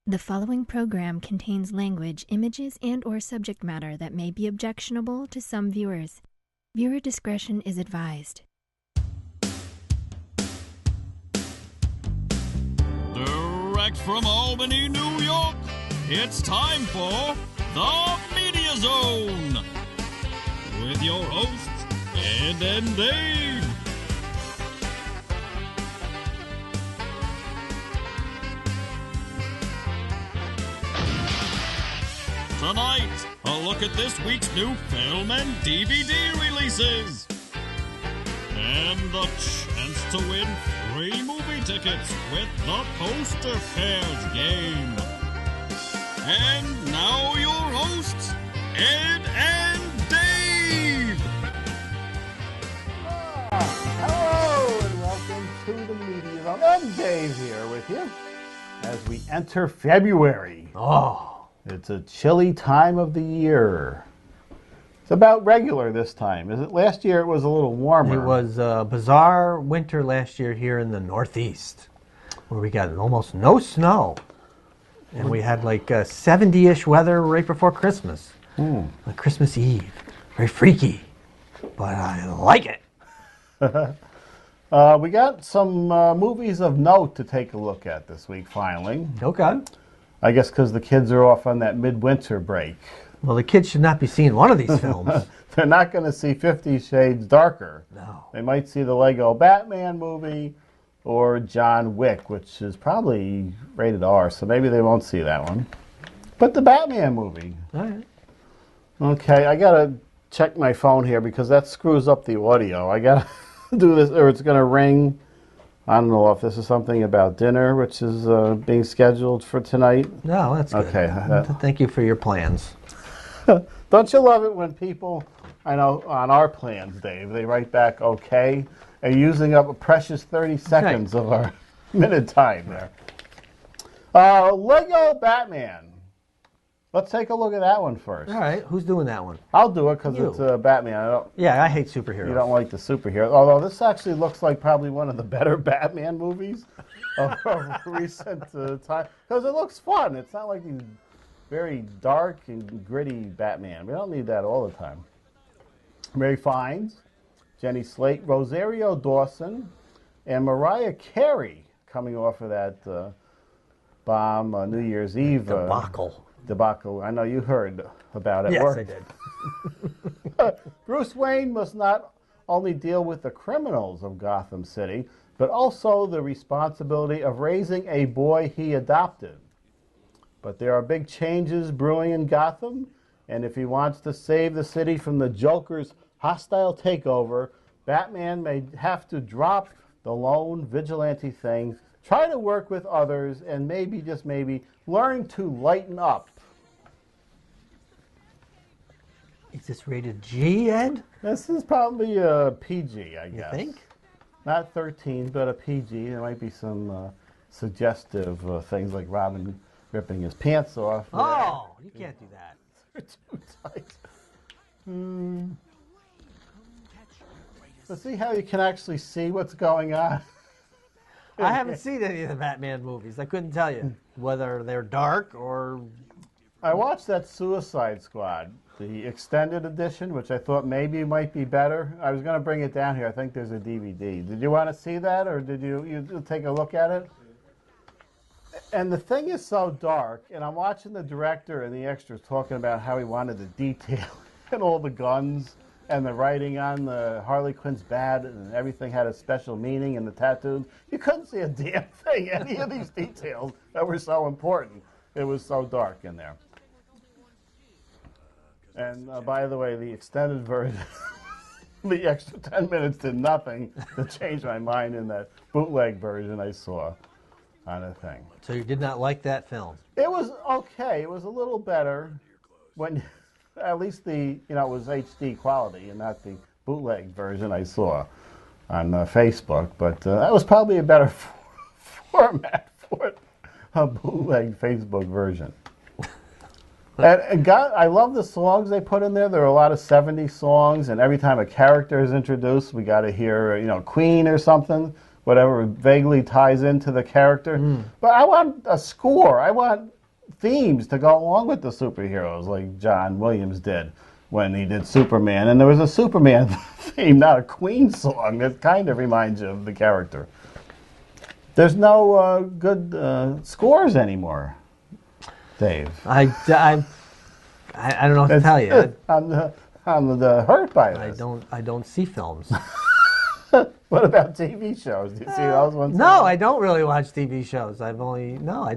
The following program contains language, images, and/or subject matter that may be objectionable to some viewers. Viewer discretion is advised. Direct from Albany, New York, it's time for The Media Zone with your hosts, Ed and Dave. Tonight, a look at this week's new film and DVD releases. And the chance to win free movie tickets with the Poster Pairs game. And now your hosts, Ed and Dave. Hello and welcome to the Media Zone. I'm Dave here with you as we enter February. It's a chilly time of the year. It's about regular this time. Is it? Last year it was a little warmer. It was a bizarre winter last year here in the Northeast, where we got almost no snow. And we had like 70-ish weather right before Christmas. On Christmas Eve. Very freaky, but I like it. We got some movies of note to take a look at this week, finally. Okay. I guess because the kids are off on that midwinter break. Well, the kids should not be seeing one of these films. They're not going to see 50 Shades Darker. No. They might see the Lego Batman movie or John Wick, which is probably rated R, so maybe they won't see that one. But the Batman movie. All right. Okay, I got to check my phone here because that screws up the audio. I got to do this or it's going to ring. I don't know if this is something about dinner, which is being scheduled for tonight. No, that's good. Okay. Thank you for your plans. Don't you love it when people, I know, on our plans, Dave, they write back, okay, and using up a precious 30 seconds of our minute time there. Lego Batman. Let's take a look at that one first. All right, who's doing that one? I'll do it because You. it's Batman. Yeah, I hate superheroes. You don't like the superhero. Although this actually looks like probably one of the better Batman movies of recent time. Because it looks fun. It's not like these very dark and gritty Batman. We don't need that all the time. Ray Fiennes, Jenny Slate, Rosario Dawson, and Mariah Carey coming off of that bomb New Year's Eve debacle. I know you heard about it. Yes, I did. Bruce Wayne must not only deal with the criminals of Gotham City, but also the responsibility of raising a boy he adopted. But there are big changes brewing in Gotham, and if he wants to save the city from the Joker's hostile takeover, Batman may have to drop the lone vigilante thing, try to work with others, and maybe, just maybe, learn to lighten up. Is this rated G, Ed? This is probably a PG, I guess. You think? Not 13, but a PG. There might be some suggestive things like Robin ripping his pants off. Oh, you can't do that. Too tight. So see how you can actually see what's going on? I haven't seen any of the Batman movies. I couldn't tell you whether they're dark or... I watched that Suicide Squad, the extended edition, which I thought maybe might be better. I was going to bring it down here. I think there's a DVD. Did you want to see that, or did you take a look at it? And the thing is so dark, and I'm watching the director and the extras talking about how he wanted the detail and all the guns and the writing on the Harley Quinn's bat, and everything had a special meaning, and the tattoos. You couldn't see a damn thing, any of these details that were so important. It was so dark in there. And by the way, the extended version, the extra 10 minutes did nothing to change my mind in that bootleg version I saw on a thing. So you did not like that film? It was okay. It was a little better when, at least it was HD quality and not the bootleg version I saw on Facebook. But that was probably a better format for a bootleg Facebook version. And God, I love the songs they put in there. There are a lot of 70s songs, and every time a character is introduced, we got to hear, Queen or something. whatever vaguely ties into the character. But I want a score. I want themes to go along with the superheroes, like John Williams did when he did Superman. And there was a Superman theme, not a Queen song, that kind of reminds you of the character. There's no good scores anymore, Dave. I don't know what to tell you. I'm hurt by this. I don't see films. What about TV shows? Do you see those ones? No, I don't really watch TV shows. I don't. No. I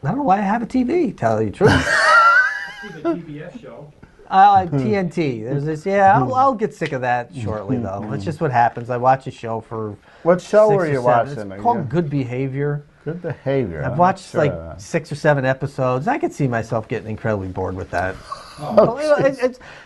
don't know why I have a TV, to tell you the truth. The TBS show. TNT. There's this. Yeah, I'll get sick of that shortly, though. That's just what happens. I watch a show for. What show 6 were or you 7. watching? It's called Good Behavior. Good Behavior. I've watched like 6 or 7 episodes. I could see myself getting incredibly bored with that.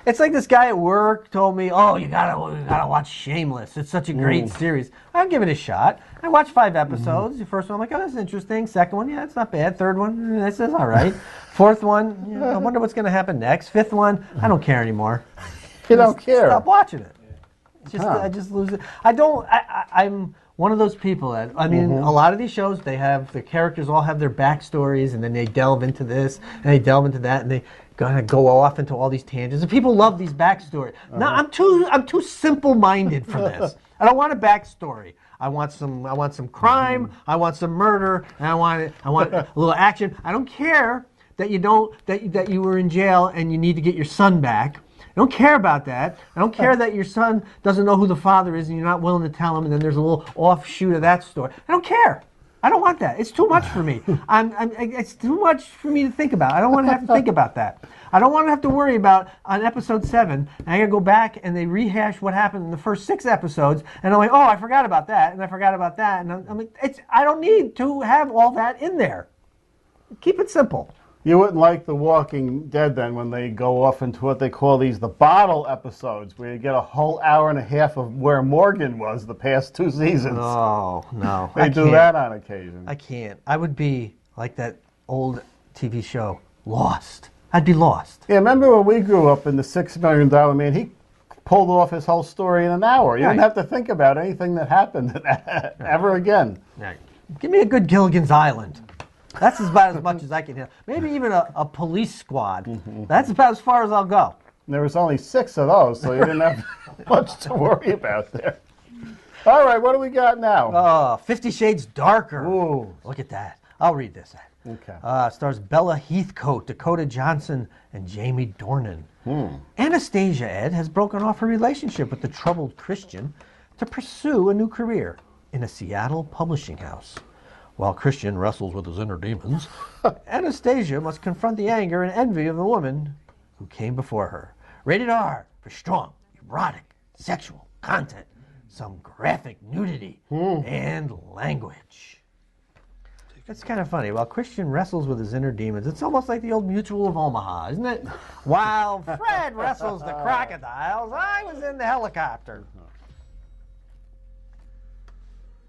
It's like this guy at work told me, "Oh, you gotta watch Shameless. It's such a great series." I'll give it a shot. I watched 5 episodes. The first one, I'm like, "Oh, that's interesting." Second one, yeah, it's not bad. Third one, this is all right. Fourth one, I wonder what's going to happen next. Fifth one, I don't care anymore. You don't care. Stop watching it. It's just, I just lose it. I'm one of those people that, I mean, a lot of these shows, the characters all have their backstories, and then they delve into this, and they delve into that, and they kind of go off into all these tangents. And people love these backstories. No, I'm too simple-minded for this. I don't want a backstory. I want some crime. I want some murder. And I want a little action. I don't care that you were in jail and you need to get your son back. I don't care about that. I don't care that your son doesn't know who the father is and you're not willing to tell him, and then there's a little offshoot of that story. I don't care. I don't want that. It's too much for me. It's too much for me to think about. I don't want to have to think about that. I don't want to have to worry about on episode 7. And I got to go back and they rehash what happened in the first 6 episodes. And I'm like, oh, I forgot about that. And I forgot about that. And I'm like, I don't need to have all that in there. Keep it simple. You wouldn't like The Walking Dead then when they go off into what they call the bottle episodes, where you get a whole hour and a half of where Morgan was the past 2 seasons. Oh, no. They do that on occasion. I can't. I would be like that old TV show, Lost. I'd be lost. Yeah, remember when we grew up in the $6 Million Man? He pulled off his whole story in an hour. You didn't have to think about anything that happened ever again. Right. Give me a good Gilligan's Island. That's about as much as I can handle. Maybe even a police squad. That's about as far as I'll go. And there was only 6 of those, so you didn't have much to worry about there. All right, what do we got now? 50 Shades Darker. Ooh. Look at that. I'll read this. Okay. Stars Bella Heathcote, Dakota Johnson, and Jamie Dornan. Anastasia, Ed, has broken off her relationship with the troubled Christian to pursue a new career in a Seattle publishing house. While Christian wrestles with his inner demons, Anastasia must confront the anger and envy of the woman who came before her. Rated R for strong, erotic, sexual content, some graphic nudity, and language. It's kind of funny. While Christian wrestles with his inner demons, it's almost like the old Mutual of Omaha, isn't it? While Fred wrestles the crocodiles, I was in the helicopter.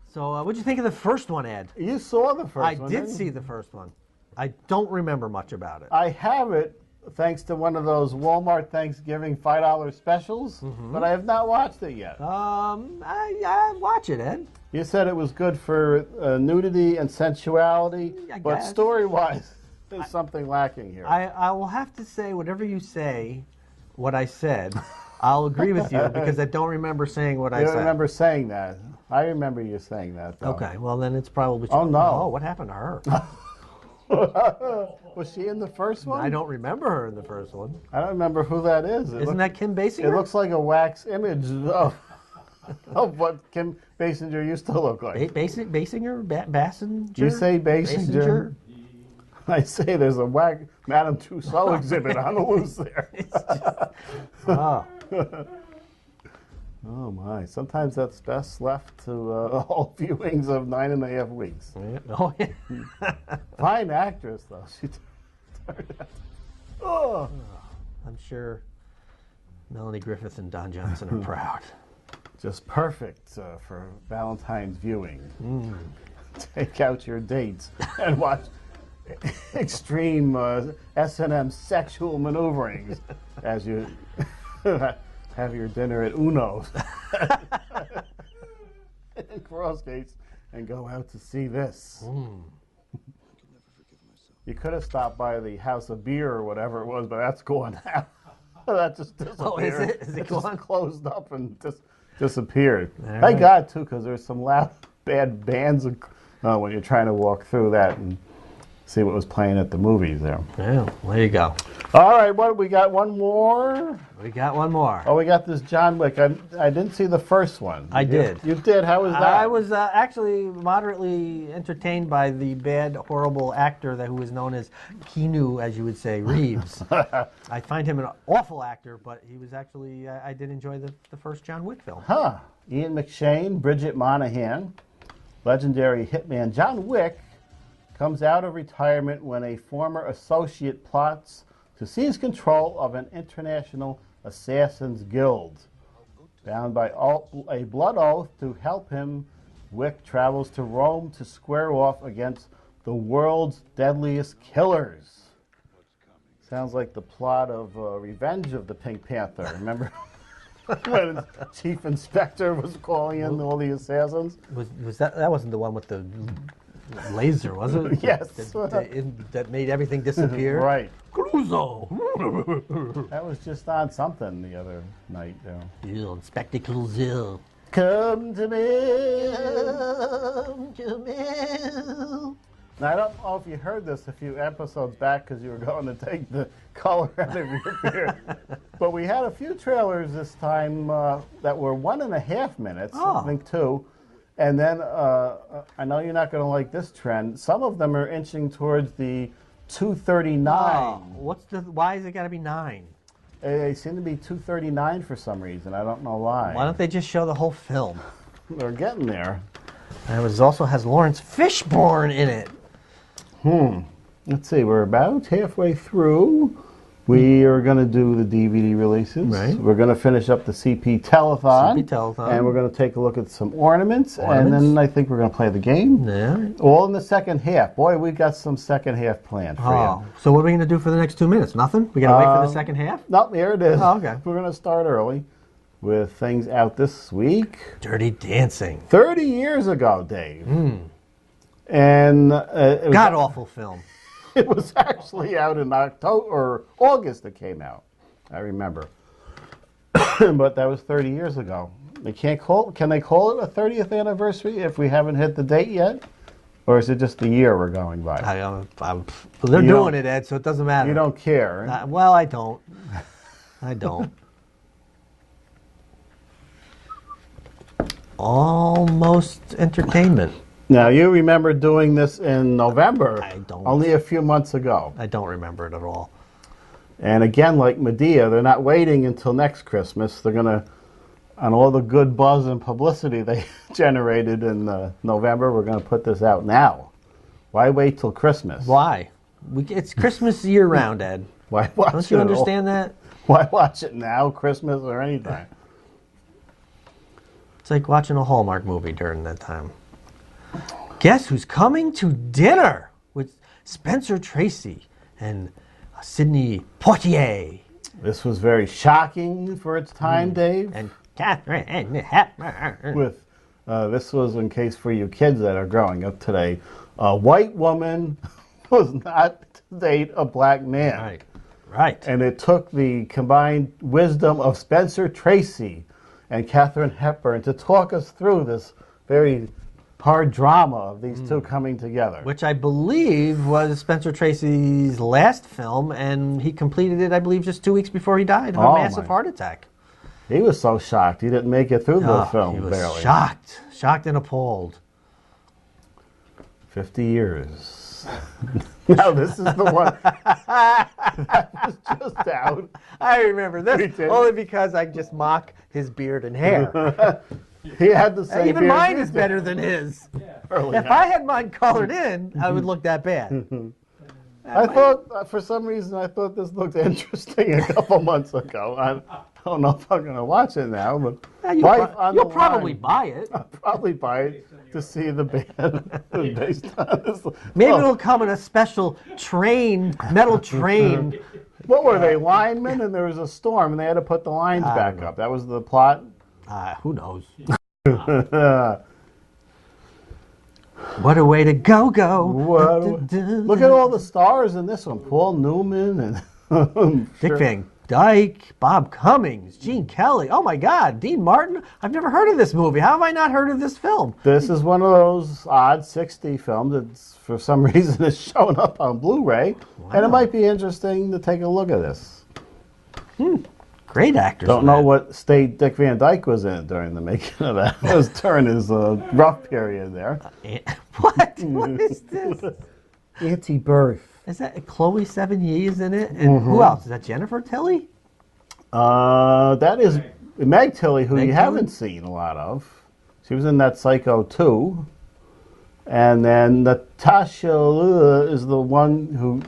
So what'd you think of the first one, Ed? You saw the first one. I did see the first one. I don't remember much about it. I have it thanks to one of those Walmart Thanksgiving $5 specials, but I have not watched it yet. I watch it, Ed. You said it was good for nudity and sensuality, but story-wise, there's something lacking here. I will have to say, whatever you say, what I said, I'll agree with you because I don't remember saying what I said. You don't remember saying that. I remember you saying that, though. Okay, well, then it's probably true. Oh, no. Oh, what happened to her? Was she in the first one? I don't remember her in the first one. I don't remember who that is. Isn't that Kim Basinger? It looks like a wax image of what Kim Basinger used to look like. Basinger? Bassinger? You say Basinger? I say there's a Madame Tussauds exhibit on the loose there. Oh my! Sometimes that's best left to all viewings of 9.5 Weeks. Yeah. Oh yeah. Fine actress though. She turned out. Oh. I'm sure Melanie Griffith and Don Johnson are proud. Just perfect for Valentine's viewing. Take out your dates and watch extreme S&M sexual maneuverings as you have your dinner at Uno's in Crossgates and go out to see this. You could have stopped by the House of Beer or whatever it was, but that's gone now. That just disappeared. Oh, is it? Is it just gone? closed up and just disappeared. All Thank right. God, too, because there's some loud, bad bands when you're trying to walk through that and see what was playing at the movies there. Yeah, there you go. All right, we got one more? We got one more. Oh, we got this John Wick. I didn't see the first one. I did. You did? How was that? I was actually moderately entertained by the bad, horrible actor who was known as Keanu, as you would say, Reeves. I find him an awful actor, but he was actually, I did enjoy the first John Wick film. Huh. Ian McShane, Bridget Monahan, legendary hitman John Wick comes out of retirement when a former associate plots to seize control of an international assassins guild. Bound by a blood oath to help him, Wick travels to Rome to square off against the world's deadliest killers. Sounds like the plot of Revenge of the Pink Panther. Remember when Chief Inspector was calling in all the assassins? Was that wasn't the one with the laser, was it? Yes. That made everything disappear? Right. Crusoe! That was just on something the other night. You Inspector Clouseau. Come to me. Now, I don't know if you heard this a few episodes back because you were going to take the color out of your beard. But we had a few trailers this time that were 1.5 minutes, Oh. I think 2. And then I know you're not going to like this trend. Some of them are inching towards the 2:39. Oh, why is it got to be 9? They seem to be 2:39 for some reason. I don't know why. Why don't they just show the whole film? They're getting there. And it also has Lawrence Fishburne in it. Let's see. We're about halfway through. We are going to do the DVD releases. Right. We're going to finish up the CP telethon. CP telethon. And we're going to take a look at some ornaments. And then I think we're going to play the game. Yeah. All in the second half. Boy, we got some second half planned for you. So what are we going to do for the next 2 minutes? Nothing? We got to wait for the second half? Nope, here it is. Oh, okay. We're going to start early with things out this week. Dirty Dancing. 30 years ago, Dave. And it was, God-awful film. it was actually out in October or August it came out. I remember. But that was 30 years ago. Can they call it a 30th anniversary if we haven't hit the date yet? Or is it just the year we're going by? They're doing it, Ed, so it doesn't matter. You don't care. Well, I don't. I don't. Almost Entertainment. Now, you remember doing this in November. I don't. Only a few months ago. I don't remember it at all. And again, like Medea, they're not waiting until next Christmas. They're going to, on all the good buzz and publicity they generated in November, we're going to put this out now. Why wait till Christmas? Why? It's Christmas year-round, Ed. Why watch Don't you it understand that? Why watch it now, Christmas, or anytime? It's like watching a Hallmark movie during that time. Guess who's coming to dinner with Spencer Tracy and Sidney Poitier. This was very shocking for its time, Dave. And Catherine Hepburn. With this was, in case for you kids that are growing up today, a white woman was not to date a black man. Right. And it took the combined wisdom of Spencer Tracy and Catherine Hepburn to talk us through this very hard drama of these two coming together. Which I believe was Spencer Tracy's last film, and he completed it, I believe, just 2 weeks before he died of a massive heart attack. He was so shocked he didn't make it through the film. He was barely. shocked and appalled. 50 years. Now this is the one that was just out. I remember this only because I just mock his beard and hair. He had the same Even beard mine you is did. better than his. Early If on. I had mine colored in, I would look that bad. I thought, for some reason, I thought this looked interesting a couple months ago. I don't know if I'm going to watch it now, but You'll probably buy it. I'll probably buy it to see the band based on this. Maybe Oh, it'll come in a special metal train. what were they, linemen? And there was a storm, and they had to put the lines back up. That was the plot. Who knows? What a way to go. Look at all the stars in this one. Paul Newman and Dick Van Dyke, Bob Cummings, Gene Kelly. Oh my God, Dean Martin. I've never heard of this movie. How have I not heard of this film? This is one of those odd 60 films that for some reason is showing up on Blu-ray. Wow. And it might be interesting to take a look at this. Great actors. Don't know what state Dick Van Dyke was in during the making of that. It was during his rough period there. What? What is this? Anti-birth. Is that Chloe Sevigny's in it? And who else? Is that Jennifer Tilly? That is Meg Tilly, who Meg you Tilly? haven't seen a lot of. She was in that Psycho 2. And then Natasha is the one who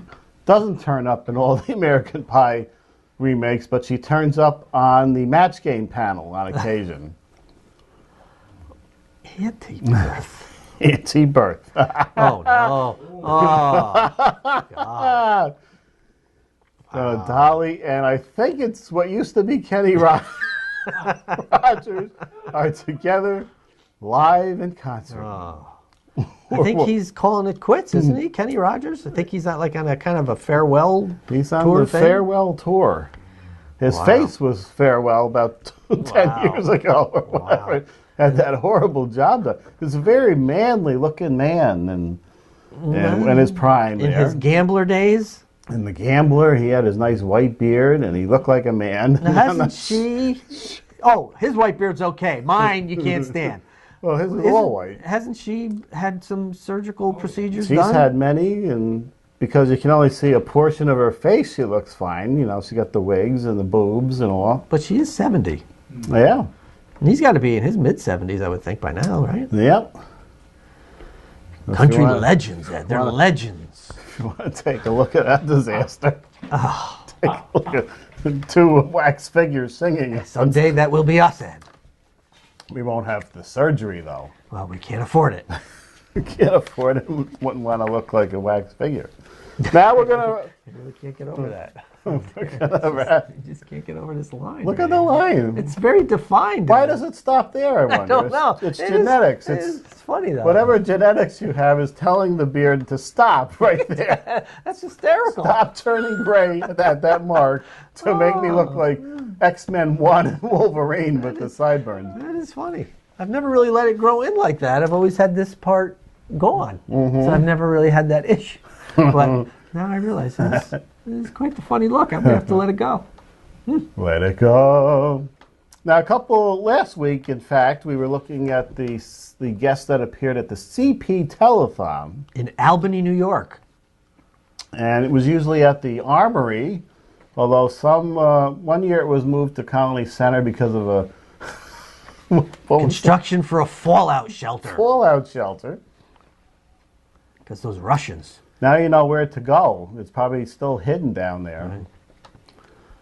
doesn't turn up in all the American Pie remakes, but she turns up on the Match Game panel on occasion. Anti-birth. Anti-birth. Oh, no. Oh, God. Dolly, and I think it's what used to be Kenny Rogers are together live in concert. Oh. I think he's calling it quits, isn't he, Kenny Rogers? I think he's not like on a kind of a farewell He's on tour the thing? farewell tour. His Wow. face was farewell about 10 years ago or whatever. Had that horrible job done. He's a very manly looking man and in his prime In there. his gambler days? In The Gambler, he had his nice white beard and he looked like a man. Now, hasn't she... Oh, his white beard's okay. Mine, you can't stand. Well, his is all white. Hasn't she had some surgical procedures She's done? had many, and because you can only see a portion of her face, she looks fine. You know, she got the wigs and the boobs and all. But she is 70. Yeah. And he's got to be in his mid-70s, I would think, by now, right? Yep. Country If you wanna- legends, Ed. They're legends. If you want to take a look at that disaster, take a look at two wax figures singing. Someday that will be us, Ed. We won't have the surgery, though. Well, we can't afford it. We can't afford it. We wouldn't want to look like a wax figure. Now we're going I really can't get over that. to... You just can't get over this line. Look at the line. It's very defined. Why does it stop there, I wonder? I don't know. It's It is- genetics. It's funny, though. Whatever genetics you have is telling the beard to stop right there. That's hysterical. Stop turning gray at that mark to make me look like X-Men 1 and Wolverine with the sideburns. That is funny. I've never really let it grow in like that. I've always had this part gone. So I've never really had that issue. But now I realize it's quite the funny look. I'm going to have to let it go. Let it go. Now, last week, in fact, we were looking at the guests that appeared at the CP telethon. In Albany, New York. And it was usually at the Armory, although one year it was moved to Connolly Center because of a Construction for a fallout shelter. fallout shelter. Because those Russians. Now you know where to go. It's probably still hidden down there. Right.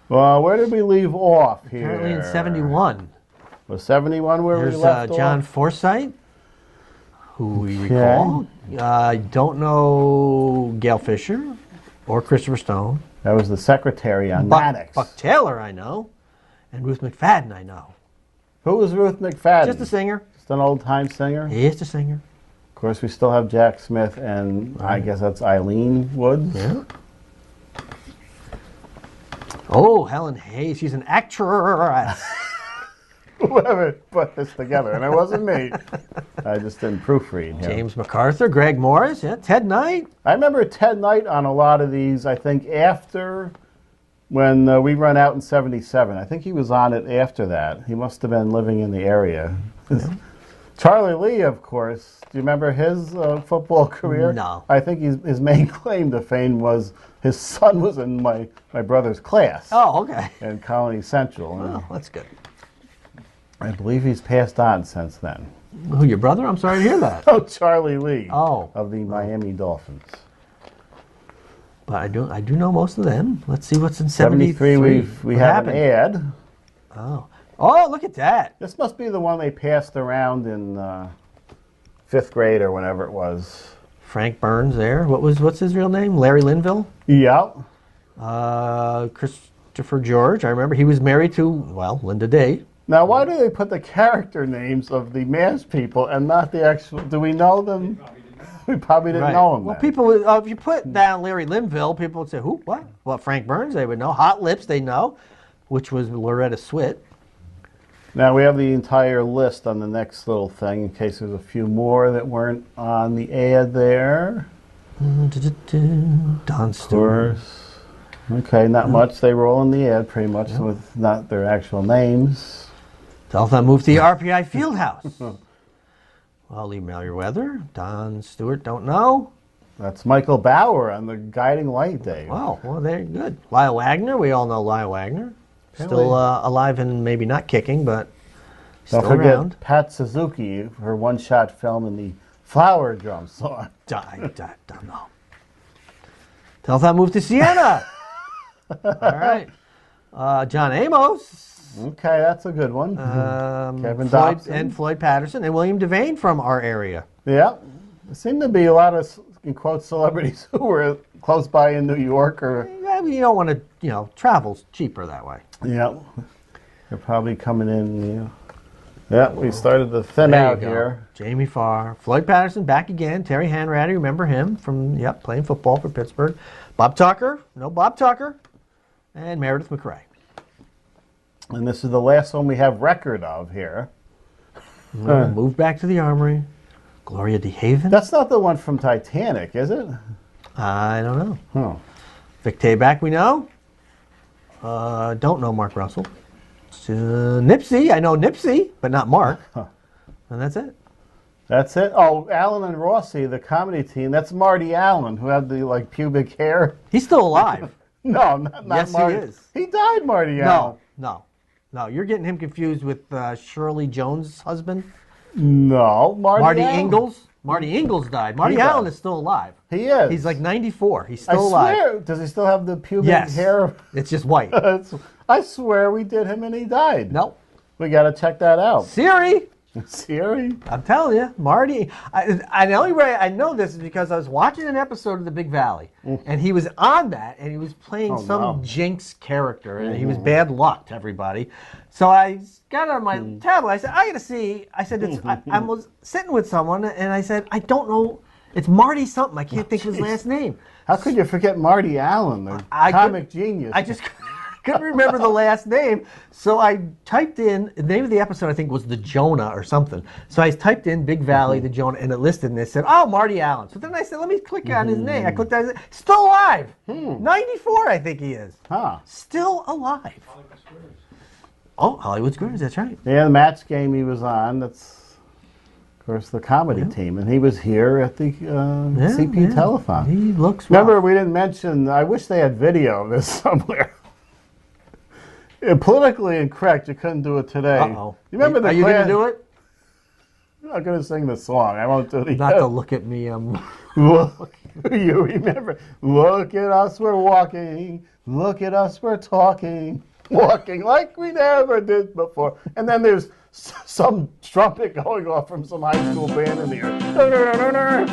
Well, where did we leave off here? Apparently in 71. Was 71 where There's we left John off? Forsythe, who we recall. I don't know Gail Fisher or Christopher Stone. That was the secretary on Maddox. Buck Taylor, I know. And Ruth McFadden, I know. Who was Ruth McFadden? Just a singer. Just an old-time singer? He is a singer. Of course, we still have Jack Smith, and I guess that's Eileen Woods. Yeah. Oh, Helen Hayes. She's an actress. Whoever put this together, and it wasn't me. I just didn't proofread him. James MacArthur, Greg Morris, yeah, Ted Knight. I remember Ted Knight on a lot of these, I think, after when we run out in 77. I think he was on it after that. He must have been living in the area. Yeah. Charlie Lee, of course. Do you remember his football career? No. I think his main claim to fame was his son was in my brother's class. Oh, okay. In Colony Central. Oh, that's good. I believe he's passed on since then. Who, your brother? I'm sorry to hear that. Oh, Charlie Lee. Oh. Of the Miami Dolphins. But I do know most of them. Let's see what's in 73. We have an ad. Oh, look at that. This must be the one they passed around in 5th grade or whenever it was. Frank Burns there. What's his real name? Larry Linville? Yeah. Christopher George. I remember he was married to, Linda Day. Now, why do they put the character names of the masked people and not the actual... Do we know them? We probably didn't Right. know him Well, then. people would, if you put down Larry Linville, people would say, who, what? Well, Frank Burns, they would know. Hot Lips, they know, which was Loretta Swit. Now we have the entire list on the next little thing in case there's a few more that weren't on the ad there. Don Of Stewart. course. Okay, not much. They roll in the ad pretty much with not their actual names. Telethon moved to the RPI Fieldhouse. Well, email your weather. Don Stewart, don't know. That's Michael Bauer on the Guiding Light Day. Wow, well, they're good. Lyle Wagner, we all know Lyle Wagner. Still alive and maybe not kicking, but still Don't forget around. Pat Suzuki, her one-shot film in the Flower Drum song. I don't know. Telethon moved to Siena. All right. John Amos. Okay, that's a good one. Kevin Floyd, Dobson. and Floyd Patterson and William Devane from our area. Yeah. There seemed to be a lot of, in quotes, celebrities who were close by in New York or... Yeah, you don't want to, travel's cheaper that way. Yeah. They're probably coming in, Yeah, we started to thin There you out go. here. Jamie Farr. Floyd Patterson back again. Terry Hanratty, remember him from, playing football for Pittsburgh. Bob Tucker. No Bob Tucker. And Meredith McRae. And this is the last one we have record of here. Moved back to the Armory. Gloria DeHaven. That's not the one from Titanic, is it? I don't know. Oh. Vic Tayback, we know. Don't know Mark Russell. Nipsey, I know Nipsey, but not Mark. And that's it. That's it? Oh, Allen and Rossi, the comedy team. That's Marty Allen, who had the, pubic hair. He's still alive. No, not Yes, he Marty. is. He died, Marty Allen. No, you're getting him confused with Shirley Jones' husband. No, Marty Allen. Ingalls. Marty Ingalls died. Marty He Allen died. is still alive. He is. He's like 94. He's I still alive. swear. Does he still have the pubic Yes. hair? It's just white. I swear we did him and he died. No. We got to check that out. Siri. Siri? I'm telling you, Marty. The only way I know this is because I was watching an episode of The Big Valley, and he was on that, and he was playing some jinx character, and he was bad luck to everybody. So I got on my tablet. I said, I got to see. I said, I was sitting with someone, and I said, I don't know. It's Marty something. I can't think of his last name. How could you forget Marty Allen, the comic genius? I just couldn't remember the last name. So I typed in, the name of the episode I think was The Jonah or something. So I typed in Big Valley, The Jonah, and it listed, and it said, oh, Marty Allen. So then I said, let me click on his name. I clicked on his name. Still alive. 94, I think he is. Huh. Still alive. Oh, Hollywood Squares, that's right. Yeah, the match game he was on, that's, of course, the comedy team. And he was here at the CP telethon. He looks rough. Remember, we didn't mention, I wish they had video of this somewhere. Politically incorrect, you couldn't do it today. Uh-oh. You remember Are you going to do it? I'm not going to sing the song. I won't do the... Not to look at me. Look, you remember, look at us, we're walking. Look at us, we're talking. Walking like we never did before. And then there's some trumpet going off from some high school band in the air.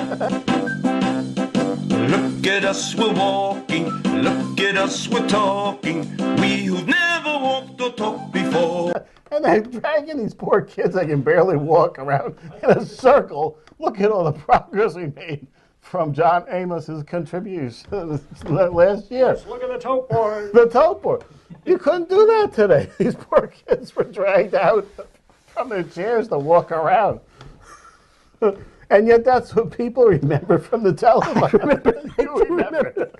Look at us, we're walking. Look at us, we're talking. We who've never walked or talked before. And they're dragging these poor kids that can barely walk around in a circle. Look at all the progress we made from John Amos's contribution last year. Look at the tote board. The tote board. You couldn't do that today. These poor kids were dragged out from their chairs to walk around. And yet that's what people remember from the television. You remember.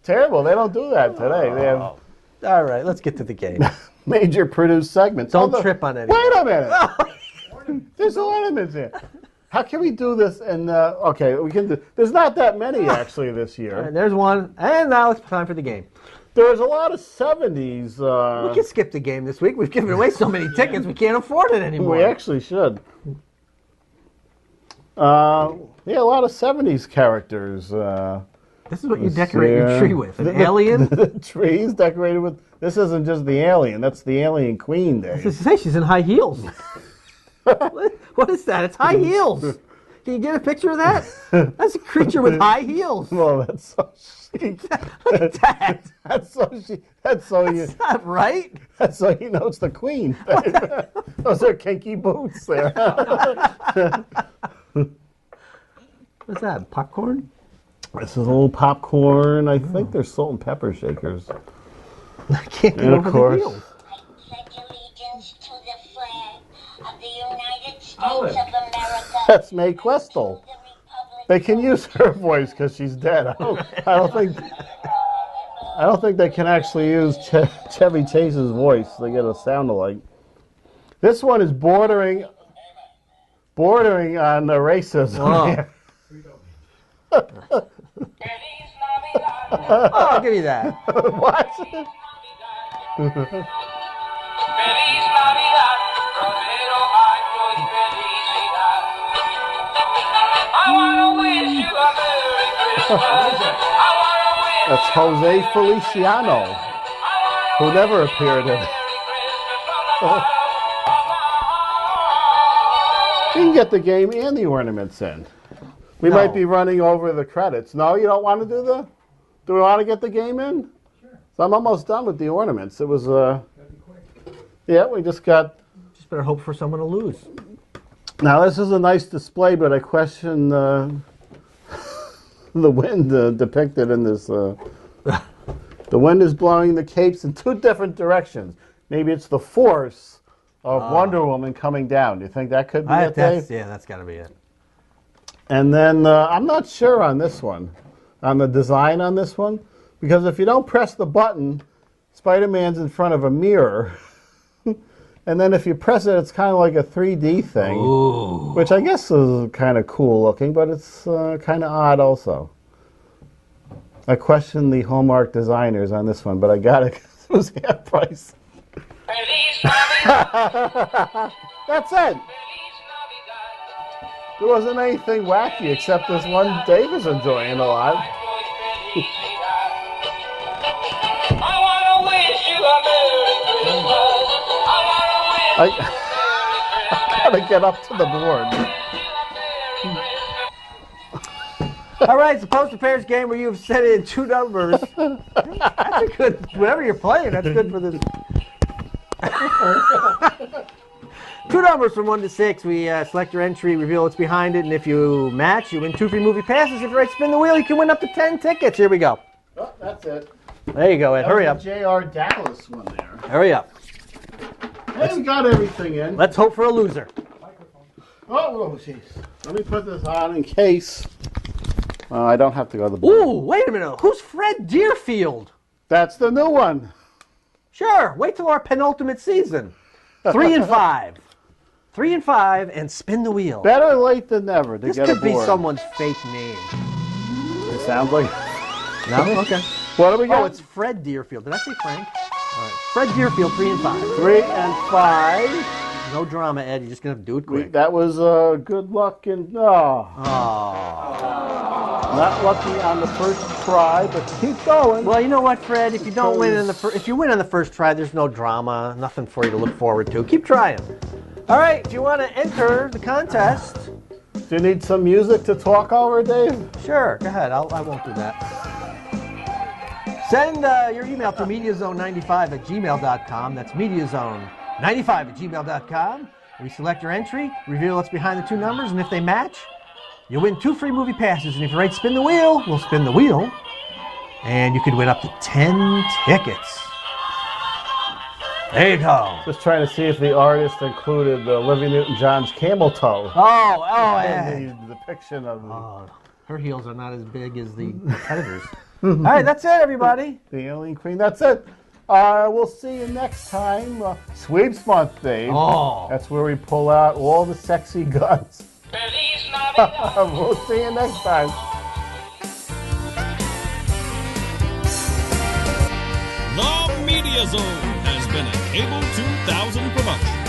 Terrible. They don't do that today. They have All right, let's get to the game. major produced segments. Don't trip on anything. Wait a minute. There's ornaments in. How can we do this? And okay, we can do. There's not that many actually this year. And there's one, and now it's time for the game. There's a lot of 70s. We can skip the game this week. We've given away so many tickets, we can't afford it anymore. We actually should. Yeah, a lot of 70s characters. This is what you decorate your tree with. An alien? The tree's decorated with. This isn't just the alien. That's the alien queen day. Just to say, she's in high heels. What is that? It's high heels. Can you get a picture of that? That's a creature with high heels. Well, that's so chic. Look at that. That's so chic. That's so you. That's not right. That's so you know it's the queen. Those are kinky boots there. What's that, popcorn? This is a little popcorn. I think they're salt and pepper shakers. I can't get And over of course, the wheels. that's Mae Questel. They can use her voice because she's dead. I don't think they can actually use Chevy Chase's voice. They get a sound alike. This one is bordering on the racism. Oh, I'll give you that. What? That's Jose Feliciano, who never appeared in it. You can get the game and the ornaments in. We might be running over the credits. No, you don't want to do the... Do we want to get the game in? Sure. So I'm almost done with the ornaments. It was... Yeah, we just got... Just better hope for someone to lose. Now, this is a nice display, but I question the wind depicted in this. The wind is blowing the capes in two different directions. Maybe it's the force of Wonder Woman coming down. Do you think that could be it, Dave? Yeah, that's got to be it. And then I'm not sure on this one, on the design on this one, because if you don't press the button, Spider-Man's in front of a mirror. And then if you press it, it's kind of like a 3D thing, Ooh. which I guess is kind of cool looking, but it's kind of odd also. I question the Hallmark designers on this one, but I got it because it was half price. That's it. There wasn't anything wacky except this one Dave is enjoying a lot. I gotta get up to the board. All right, it's a poster pairs game where you've set in two numbers. That's a good, whatever you're playing, that's good for this. Two numbers from 1 to 6. We select your entry, reveal what's behind it, and if you match, you win 2 free movie passes. If you right spin the wheel, you can win up to 10 tickets. Here we go. Oh, that's it. There you go, Ed. Hurry up. J.R. Dallas one there. Hurry up. Hey, we got everything in. Let's hope for a loser. Oh, jeez. Let me put this on in case. I don't have to go to the board. Ooh, wait a minute. Who's Fred Deerfield? That's the new one. Sure. Wait till our penultimate season. 3 and 5. 3 and 5, and spin the wheel. Better late than never to This get a could be board. someone's fake name. It sounds like... No? Okay. What do we got? Oh, it's Fred Deerfield. Did I say Frank? All right. Fred Deerfield, 3 and 5. 3 and 5. No drama, Ed. You're just going to do it quick. That was good luck and... Not lucky on the first try, but keep going. Well, you know what, Fred? If you don't win if you win on the first try, there's no drama. Nothing for you to look forward to. Keep trying. All right. If you want to enter the contest... Do you need some music to talk over, Dave? Sure. Go ahead. I won't do that. Send your email to mediazone95@gmail.com. That's mediazone95@gmail.com. We select your entry, reveal what's behind the two numbers, and if they match, you win 2 free movie passes. And if you right spin the wheel, we'll spin the wheel. And you could win up to 10 tickets. There you go. Just trying to see if the artist included Olivia Newton-John's camel toe. Oh, in yeah. the depiction of Her heels are not as big as the competitors. All right, that's it, everybody. the alien queen. That's it. We'll see you next time. Sweeps month, Dave. Oh. That's where we pull out all the sexy guns. We'll see you next time. The Media Zone has been a Cable 2000 production.